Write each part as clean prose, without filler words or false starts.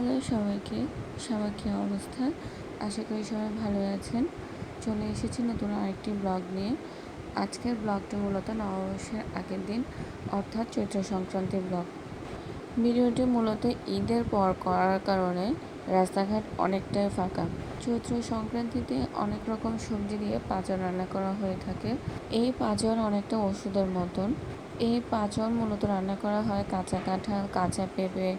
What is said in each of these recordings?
Hello সবাইকে, সবার কী অবস্থা? আশা করি সবাই ভালো আছেন। চলে এসেছি নতুন আরেকটি ব্লগ নিয়ে। আজকের ব্লগটি মূলত নববর্ষের আগের দিন অর্থাৎ চৈত্র সংক্রান্তির ব্লগ। ভিডিওটি মূলত ঈদের পর করার কারণে রাস্তাঘাট অনেকটাই ফাঁকা। চৈত্র সংক্রান্তিতে অনেক রকম সবজি দিয়ে পাঁচন রান্না করা হয়ে থাকে। এই পাঁচন অনেকটা ওষুধের মতন। এই পাঁচন মূলত রান্না করা হয় কাঁচা কাঁঠাল, কাঁচা পেঁপে,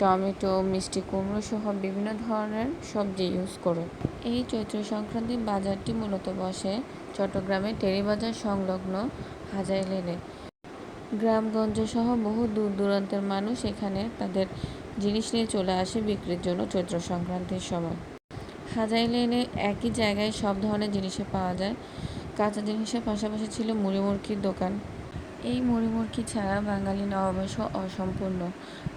টমেটো, মিষ্টি কুমড়ো সহ বিভিন্ন ধরনের সবজি ইউজ করে। এই চৈত্র সংক্রান্তির বাজারটি মূলত বসে চট্টগ্রামের টেরিবাজার সংলগ্ন হাজারী লেনে। গ্রামগঞ্জ সহ বহু দূর দূরান্তের মানুষ এখানে তাদের জিনিস নিয়ে চলে আসে বিক্রির জন্য চৈত্র সংক্রান্তির সময়। হাজারী লেনে একই জায়গায় সব ধরনের জিনিসই পাওয়া যায়। কাঁচা জিনিসের পাশাপাশি ছিল মুড়ি মুড়কির দোকান। এই মুড়ি মুড়কি ছাড়া বাঙালি নববর্ষ অসম্পূর্ণ,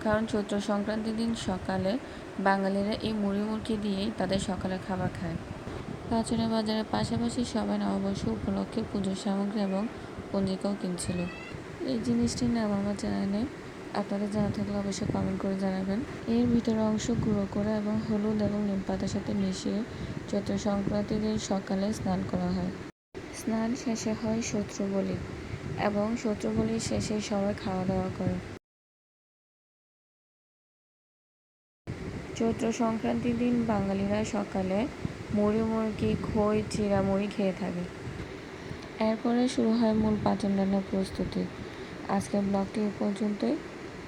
কারণ চৈত্র সংক্রান্তির দিন সকালে বাঙালিরা এই মুড়ি মুড়কি দিয়েই তাদের সকালের খাবার খায়। পাঁচুরা বাজারের পাশাপাশি সবাই নববর্ষ উপলক্ষে পুজোর সামগ্রী এবং পঞ্জিকাও কিনছিল। এই জিনিসটির নাম আমার জানা নেই, আপনাদের জানা থাকলে অবশ্যই কমেন্ট করে জানাবেন। এর ভিতরের অংশ গুঁড়ো করে এবং হলুদ এবং নিম পাতার সাথে মিশিয়ে চৈত্র সংক্রান্তির দিন সকালে স্নান করা হয়। স্নান শেষে হয় শত্রু বলি এবং শত্রু বলির শেষে সবাই খাওয়া দাওয়া করে। চৈত্র সংক্রান্তির দিন বাঙালিরা সকালে মুড়ি মুড়কি, খই, চিড়া মুড়ি খেয়ে থাকে। এরপরে শুরু হয় মূল পাঁচন রান্নার প্রস্তুতি। আজকের ব্লগটি এ পর্যন্তই।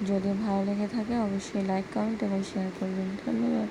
যদি ভালো লেগে থাকে অবশ্যই লাইক, কমেন্ট এবং শেয়ার করবেন। ধন্যবাদ।